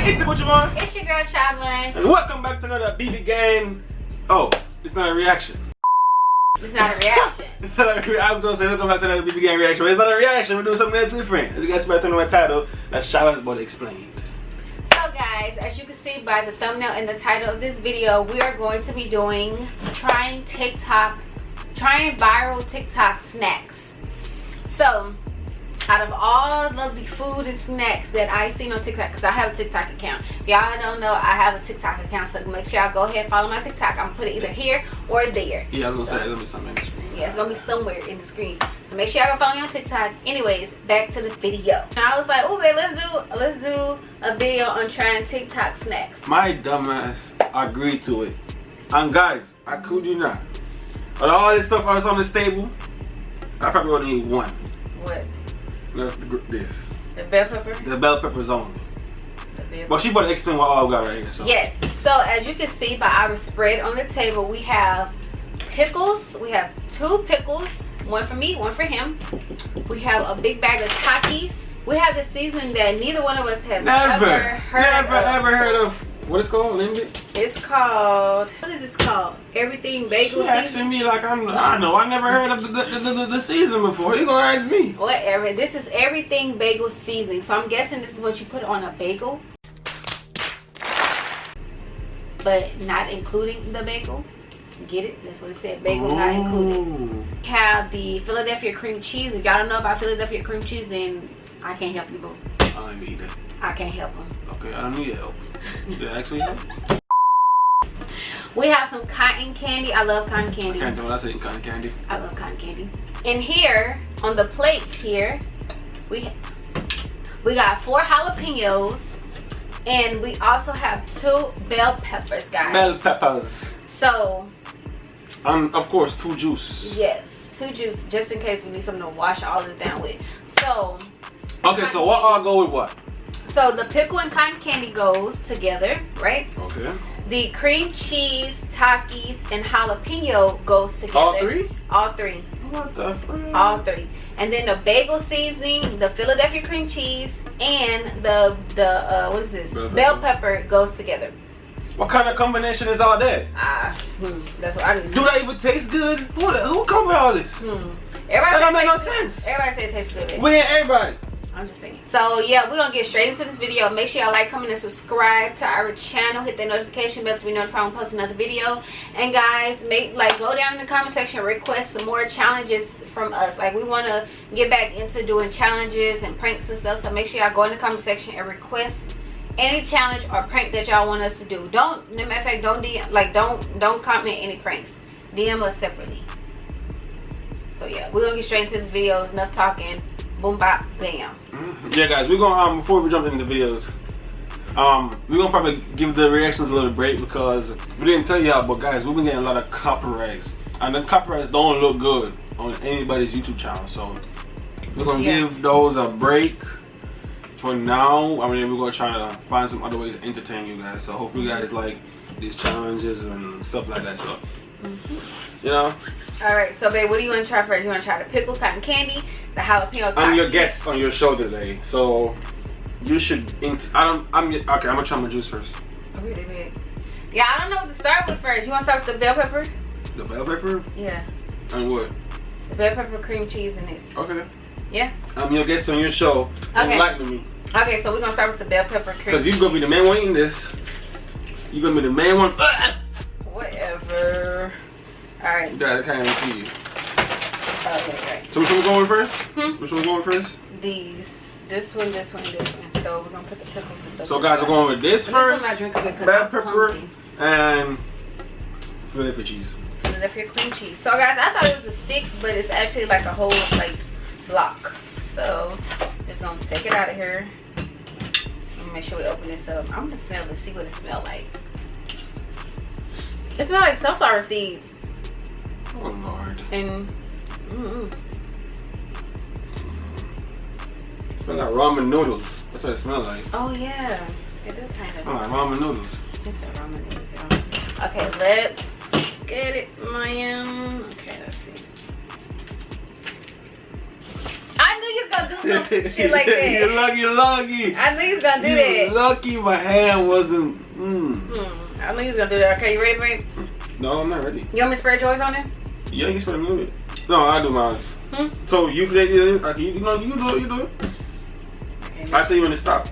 It's what you want. It's your girl Shyvlin. And welcome back to another BB Gang. Oh, it's not a reaction. It's not a reaction. It's not a I was gonna say welcome back to another BB Gang reaction, but it's not a reaction. We're doing something that's different. As you guys might know my title, that's Shyvlin's about to explain. So guys, as you can see by the thumbnail and the title of this video, we are going to be doing trying viral TikTok snacks. So out of all of the food and snacks that I seen on TikTok, because I have a TikTok account. Y'all don't know I have a TikTok account, so make sure y'all go ahead and follow my TikTok. I'm gonna put it either here or there. Yeah, I was gonna say there's gonna be something in the screen. Yeah, it's gonna be somewhere in the screen. So make sure y'all go follow me on TikTok. Anyways, back to the video. And I was like, oh babe, let's do a video on trying TikTok snacks. My dumbass agreed to it. And guys, I could you not. But all this stuff that's on this table, I probably only need one. What? That's this. The bell pepper? The bell peppers only. But she better explain what all we got right here. So. Yes. So as you can see by our spread on the table, we have pickles. We have 2 pickles. One for me, one for him. We have a big bag of Takis. We have the seasoning that neither one of us has ever heard of. What is called? Name it? It's called, what is this called? Everything bagel seasoning? Asking me like I know. I never heard of the season before. You gonna ask me? Whatever. This is everything bagel seasoning. So I'm guessing this is what you put on a bagel, but not including the bagel. Get it? That's what it said. Bagel not included. We have the Philadelphia cream cheese. If y'all don't know about Philadelphia cream cheese, then I can't help you, boo. I don't need it. I can't help them. Okay, I don't need help. Did I actually help? We have some cotton candy. I love cotton candy. I can't do what I say cotton candy. I love cotton candy. And here on the plate here, we got 4 jalapeños, and we also have 2 bell peppers, guys. Bell peppers. So, of course, 2 juice. yes, 2 juice, just in case we need something to wash all this down with. So, okay, so what all go with what? So the pickle and cotton candy goes together, right? Okay. The cream cheese, Takis, and jalapeno goes together. All 3? All 3. What the frick? All 3. And then the bagel seasoning, the Philadelphia cream cheese, and the what is this? Bell pepper goes together. What kind of combination is all that? That's what I didn't. Do that even taste good? Who come with all this? Everybody that don't make no sense. Everybody say it tastes good. We ain't everybody. I'm just saying. So yeah, we're gonna get straight into this video. Make sure y'all like, comment, and subscribe to our channel. Hit that notification bell to be notified when we post another video. And guys, go down in the comment section, request some more challenges from us. Like, we want to get back into doing challenges and pranks and stuff. So make sure y'all go in the comment section and request any challenge or prank that y'all want us to do. Don't, matter of fact, don't comment any pranks. DM us separately. So yeah, we're gonna get straight into this video. Enough talking. Boom, bop, bam. Yeah, guys, we're gonna before we jump into the videos, we're gonna probably give the reactions a little break because we didn't tell y'all, but guys, we've been getting a lot of copyrights, and the copyrights don't look good on anybody's YouTube channel. So we're gonna give those a break for now. I mean, we're gonna try to find some other ways to entertain you guys. So hopefully you guys like these challenges and stuff like that. So you know. Alright, so babe, what do you want to try first? You want to try the pickle cotton candy, the jalapeno Takis? I'm your guest on your show today, so you should. Okay, I'm gonna try my juice first. Really big. Yeah, I don't know what to start with first. You want to start with the bell pepper? The bell pepper? Yeah. And what? The bell pepper, cream cheese, and this. Okay. Yeah. I'm your guest on your show. Okay. Enlighten me. Okay, so we're gonna start with the bell pepper, cream. Because you're gonna be the main one eating this. You're gonna be the main one. Whatever. Alright. I can't even see you. Okay, right. So which one we going first? Which one we going first? These. This one, this one, this one. So we're gonna put the pickles and stuff. So guys, we're going with this first. Bell pepper and Philadelphia cheese. Philadelphia cream cheese. So guys, I thought it was the sticks, but it's actually like a whole block. So just gonna take it out of here. Let me make sure we open this up. I'm gonna smell it, see what it smells like. It smells like sunflower seeds. Oh Lord. And it smells like ramen noodles. That's what it smells like. Oh yeah, it does kind of. Smells like ramen noodles. It's a ramen noodles, y'all. Okay, let's get it, Maya. Okay, let's see. I knew you was gonna do some shit like that. You're lucky. I knew you was gonna do that. Lucky my hand wasn't. I knew you was gonna do that. Okay, you ready, babe? No, I'm not ready. You want me to spread yours on it? Yeah, you spread a little bit. No, I do mine. So you do it. You do it. Okay, I tell you when to stop.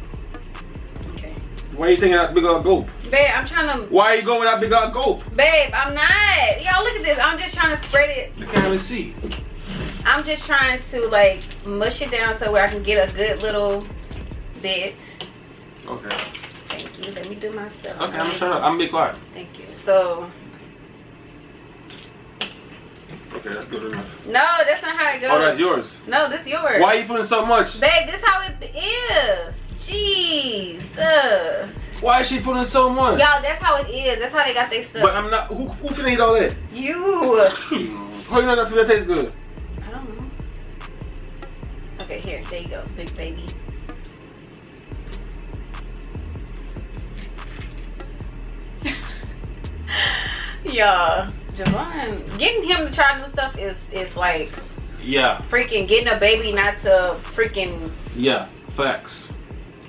okay. Why are you taking that big old gulp? Babe, I'm trying to. Why are you going with that big old gulp? Babe, I'm not. Y'all look at this. I'm just trying to spread it. You can't even see. I'm just trying to like mush it down so where I can get a good little bit. Okay. Thank you. Let me do my stuff. Okay, I'm gonna shut up. I'm gonna be quiet. Thank you. So. Okay, that's good enough. No, that's not how it goes. Oh, that's yours. No, this yours. Why are you putting so much? Babe, this how it is. Jesus. Why is she putting so much? Y'all, that's how it is. That's how they got their stuff. But I'm not. Who finna eat all that? You. How you know that's gonna taste good? I don't know. Okay, here. There you go, big baby. Y'all, Javon, getting him to try new stuff is like freaking getting a baby not to freaking facts.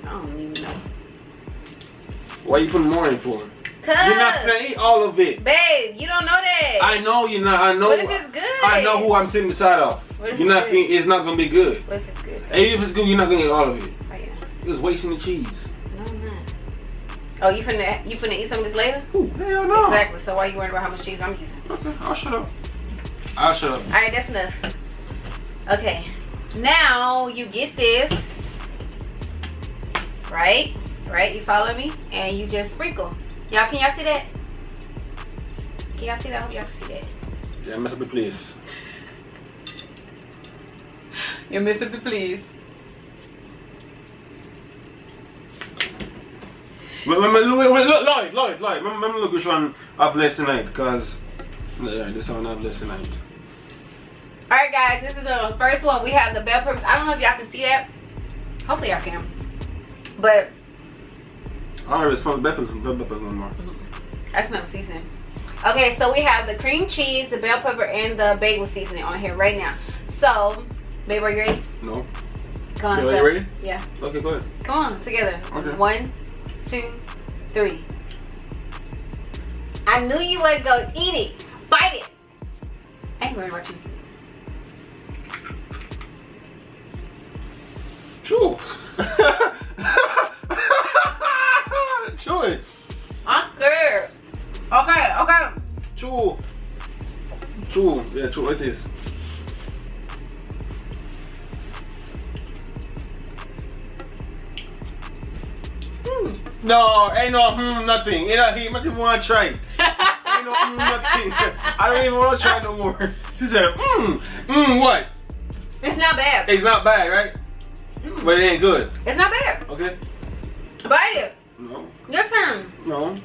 I don't even know. Why you putting more in for? Cause you're not gonna eat all of it, babe. You don't know that. I know you're not. I know. What if it's good? I know who I'm sitting beside of. You're not. It's not gonna be good. What if it's good? And if it's good, you're not gonna eat all of it. Oh, yeah. It's wasting the cheese. No, I'm not. Oh, you finna eat some of this later? Ooh, hell no. Exactly. So why you worried about how much cheese I'm using? Okay, I'll shut up. I'll shut up. All right, that's enough. Okay, now you get this, right? Right? You follow me? And you just sprinkle. Y'all, can y'all see that? Can y'all see that? I hope y'all can see that. Yeah, mess up the place. You mess up the place. Lloyd. Let me look which one I've blessed tonight, because this one I've blessed tonight. Alright guys, this is the first one. We have the bell peppers. I don't know if y'all can see that. Hopefully y'all can. But I don't even smell the bell peppers no more. I smell the seasoning. Okay, so we have the cream cheese, the bell pepper, and the bagel seasoning on here right now. So, babe, are you ready? No. Come on, you ready? Yeah. Okay, go ahead. Come on, together. Okay. 1, 2, 3. I knew you wasn't gonna eat it. Bite it. I ain't worried about you. Chew. Chew it. I'm scared. Okay. Chew. Chew. Yeah, chew like this. No, ain't no nothing. Ain't nothing want to try it. Ain't no nothing. I don't even want to try no more. She said, what? It's not bad. It's not bad, right? But it ain't good. It's not bad. Okay. Bite it. No. Your turn. No.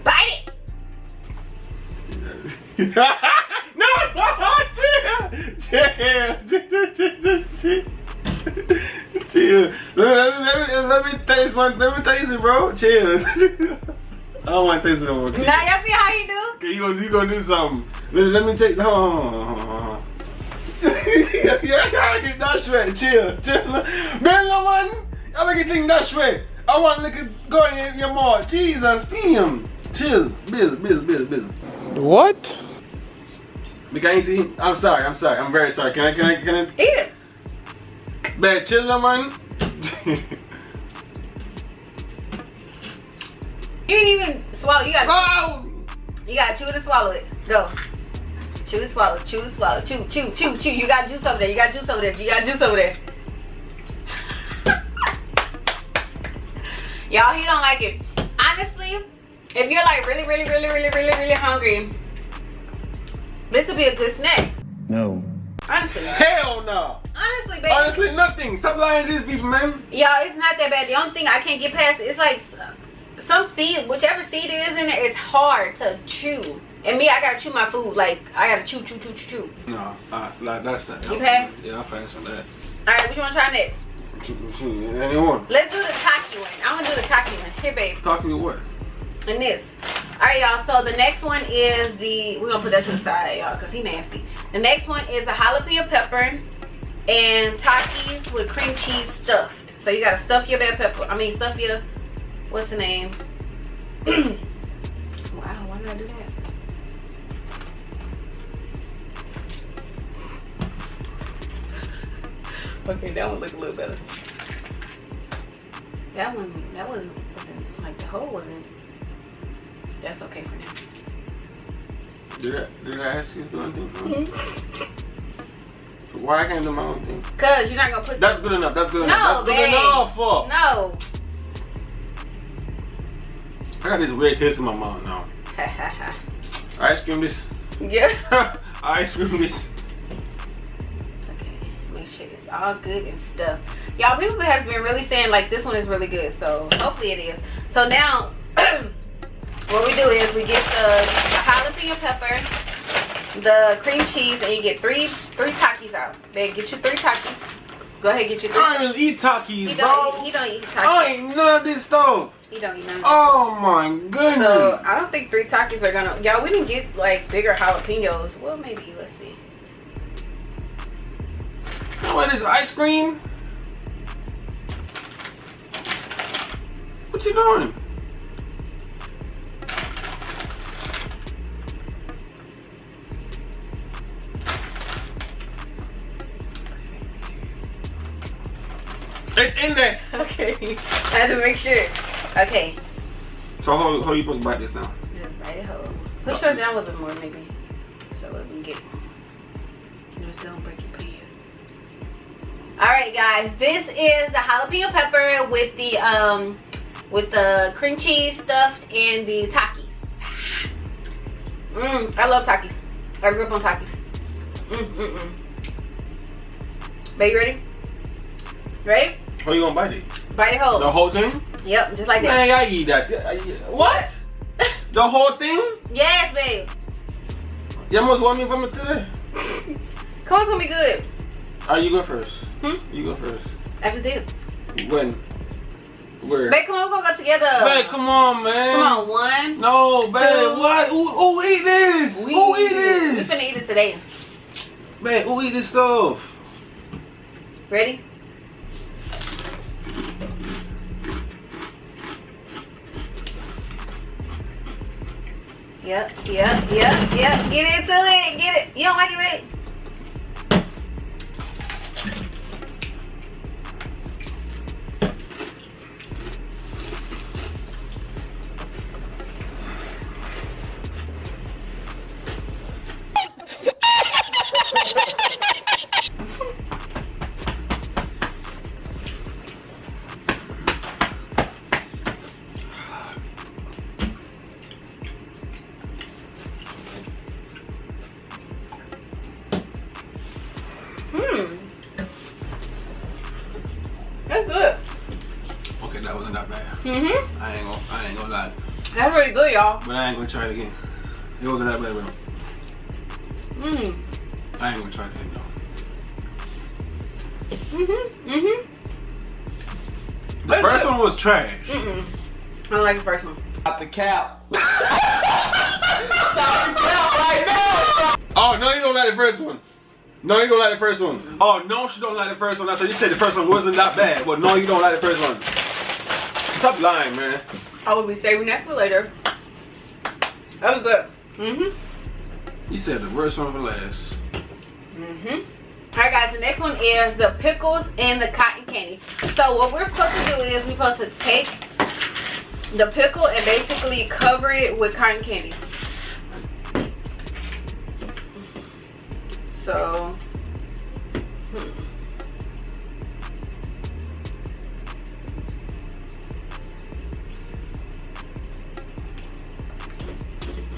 Bite it. No, chill. Let me taste one. Let me taste it, bro. Chill. I don't want to taste it no more. Now y'all see how you do? Okay, you gonna do something. Let me take. Hold on. Yeah, get that shred. Chill. Man, man, I make it think that shred. I want to go in your mouth. Jesus, damn. Chill. Bill. What? We can't eat. I'm sorry. I'm very sorry. Can I? Eat it. Man, chill, man. You didn't even swallow. You gotta chew it and swallow it. Go. Chew and swallow. Chew and swallow. Chew. You got juice over there. You got juice over there. Y'all, he don't like it. Honestly, if you're like really hungry, this would be a good snack. No. Honestly. Hell no. Honestly, baby. Honestly, nothing. Stop lying to these people, man. Y'all, it's not that bad. The only thing I can't get past is like some seed, whichever seed it is in it, it's hard to chew. And me, I gotta chew my food. Like, I gotta chew. No, like that's that. You pass? Yeah, I pass on that. Alright, what you wanna try next? Anyone? Let's do the Taki one. I'm gonna do the Taki one. Here, babe. Talking to what? And this. Alright, y'all. So the next one is we're gonna put that to the side, y'all, because he nasty. The next one is a jalapeno pepper and Takis with cream cheese stuffed. So you gotta stuff your bell pepper. I mean, stuff your, what's the name? Wow, why did I do that? Okay, that one looked a little better. That one wasn't like the hole wasn't. That's okay for now. Did I ask you to do anything for me? Why I can't do my own thing? Cause you're not gonna put. That's good enough. That's good No, enough. That's babe. good enough. Fuck. No. I got this weird taste in my mouth now. Ice cream this. Yeah. Ice cream this. Okay, make sure it's all good and stuff. Y'all, people has been really saying like this one is really good, so hopefully it is. So now, what we do is we get the jalapeno pepper, the cream cheese, and you get three Takis out. Babe, get you 3 Takis. Go ahead, get your 3. I don't even eat Takis, He bro. don't eat Takis. I ain't none of this stuff. He don't eat none of this. Oh my goodness. So I don't think 3 Takis are gonna. Y'all, we didn't get like bigger jalapenos. Well, maybe. Let's see. What is ice cream? What you doing? It's in there. Okay. I had to make sure. Okay. So how you supposed to bite this now? Just bite it whole. Push her down a little bit more, maybe, so we can get. Just don't break your pan. All right, guys. This is the jalapeno pepper with the cream cheese stuffed and the Takis. I love Takis. I grew up on Takis. Babe, you ready? Ready? How you gonna bite it? Bite it whole. The whole thing? Yep, just like that. Man, I eat that. What? The whole thing? Yes, babe. You almost want me from it today? Come on, it's gonna be good. Alright, you go first. You go first. I just did. When? Where? Babe, come on, we're gonna go together. Babe, come on, man. Come on, 1. No, babe, 2. what? Who eat this? Who eat this? We finna eat it today. Babe, who eat this stuff? Ready? Yep. Get into it. Get it. You don't like it, babe? That's good. Okay, that wasn't that bad. I ain't gonna lie. That's really good, y'all. But I ain't gonna try it again. It wasn't that bad, bro. I ain't gonna try it again, though. The first one was trash. I don't like the first one. Stop the cap. Oh, no, you don't like the first one. No, you don't like the first one. Oh, no, she don't like the first one. I thought you said the first one wasn't that bad. But no, you don't like the first one. Stop lying, man. I will be saving that for later. That was good. You said the worst one for last. Alright, guys, the next one is the pickles and the cotton candy. So what we're supposed to do is we're supposed to take the pickle and basically cover it with cotton candy. So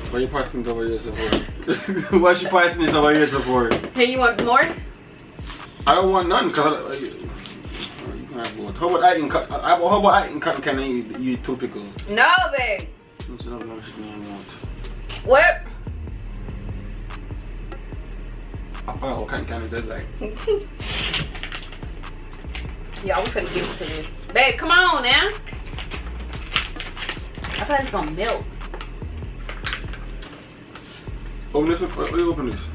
Why you passing this over here support? Why she passing this over here support? Hey, you want more? I don't want none because how about I eat cotton candy and you eat 2 pickles? No, babe. No, What? I forgot what cotton candy tastes like. Y'all, we finna get into this. Babe, come on now. I thought it's gonna melt. Open this one. Let me open this.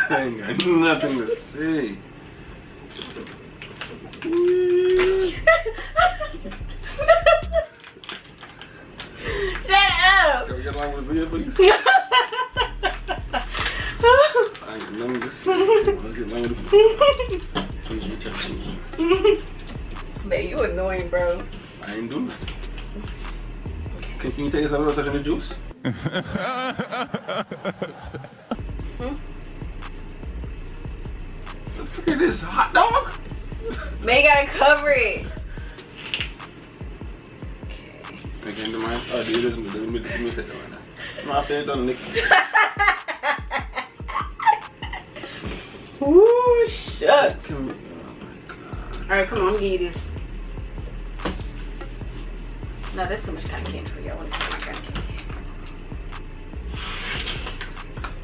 I ain't got nothing to say. Shut up! Can we get along with the video, please? I ain't got nothing to say. Let's get along with the video. Babe, you annoying, bro. I ain't doing that. Can you take this out without touching the juice? The fuck is this hot dog? Man, you gotta cover it. Okay. I can't do mine. Oh, dude, let me take that right now. I'm out there done licking. Ooh, shucks. Oh my God. Alright, come on, I'm gonna give you this. No, that's too much cotton candy for you. I want to put my cotton candy.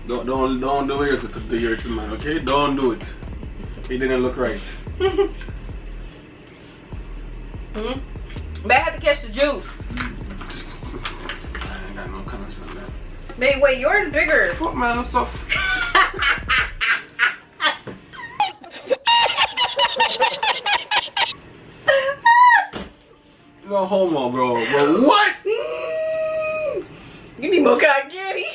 Don't do it to yours, man, okay? Don't do it. It didn't look right. But I had to catch the juice. I ain't got no comments on that. Babe, wait, yours is bigger. Fuck, man, I'm so... No homo, bro. What? You need more cotton candy.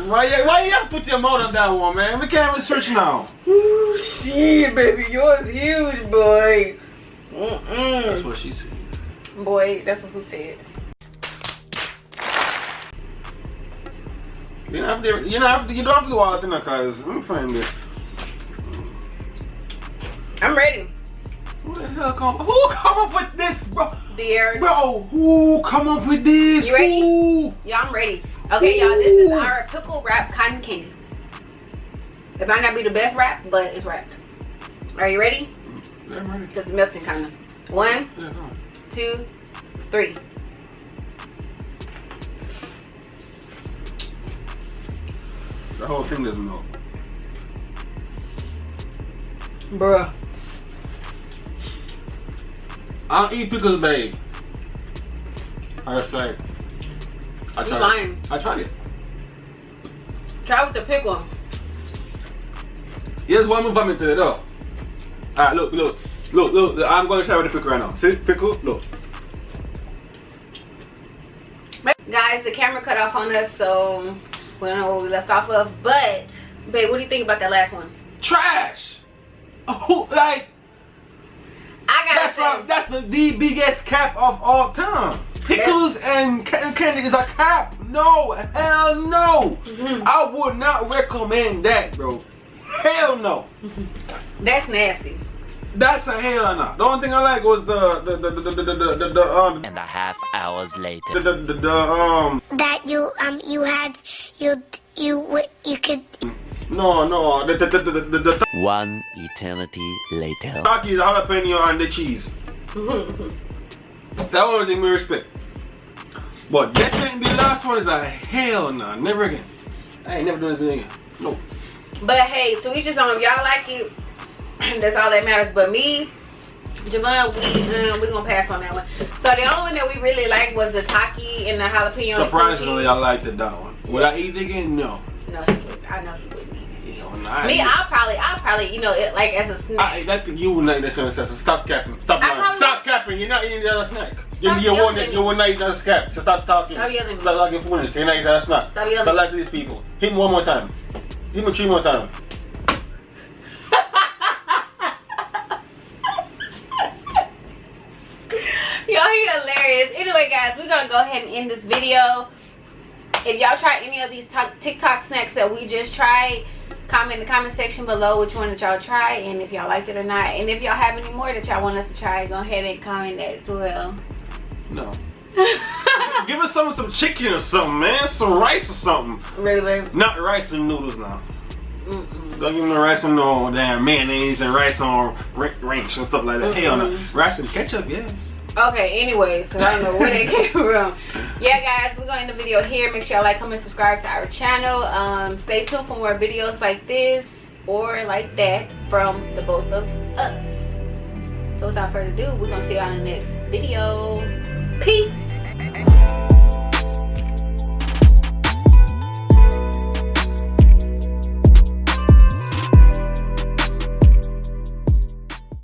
Why you have to put your mouth on that one, man? We can't even search now. Ooh, shit, baby. Yours huge, boy. That's what she said. Boy, that's what who said. You don't have to do all that thing, cause let me find it. I'm ready. Who the hell who come up with this, bro? Dear. Bro, who come up with this? You ready? Who? Yeah, I'm ready. Okay, y'all, this is our pickle wrap cotton candy. It might not be the best wrap, but it's wrapped. Are you ready? Yeah, I'm ready. Because it's melting kind of. 1, 2, 3. The whole thing doesn't melt. Bruh. I don't eat pickles, babe. I just tried it. I tried lying. it. I tried it. Try with the pickle. Here's one more vomit to it though. Alright, look. I'm going to try with the pickle right now. See, pickle, look. Guys, the camera cut off on us, so we don't know what we left off of. But, babe, what do you think about that last one? Trash. Oh, like. I gotta say. That's the biggest cap of all time. Pickles and candy is a cap. No, hell no. I would not recommend that, bro. Hell no. That's nasty. That's a hell no. The only thing I like was the 2.5 hours later. That you could. No, the 1 eternity later. Takis, the jalapeno, and the cheese. That only thing we respect. But definitely the last one is a hell no. Never again. I ain't never doing anything again. No. But hey, so we just if y'all like it, that's all that matters. But me, Javon, we gonna pass on that one. So the only one that we really liked was the Taki and the jalapeno. Surprisingly, I liked it, that one. Would I eat it again? No. No, he would. I know he wouldn't eat it. You know, Me, I'll probably, you know, it like as a snack. That thing you would not eat that shit. Stop capping. Stop lying. Stop capping. You're not eating that as a snack. You would not eat that as a snack. So stop talking. Stop yelling. Stop talking foolish. You're not eating that as a snack. Stop yelling. Stop like these people. Hit me one more time. Hit me 3 more times. Y'all, he hilarious. Anyway, guys, we're gonna go ahead and end this video. If y'all try any of these TikTok snacks that we just tried, comment in the comment section below which one that y'all try and if y'all liked it or not. And if y'all have any more that y'all want us to try, go ahead and comment that as well. No. Give us some chicken or something, man. Some rice or something. Really? Not rice and noodles now. Don't give me no rice and no damn mayonnaise and rice on ranch and stuff like that. Hell no. Rice and ketchup, yeah. Okay, anyways, because I don't know where they came from. Yeah, guys, we're going to end the video here. Make sure y'all like, comment, subscribe to our channel. Stay tuned for more videos like this or like that from the both of us. So without further ado, we're going to see y'all in the next video. Peace.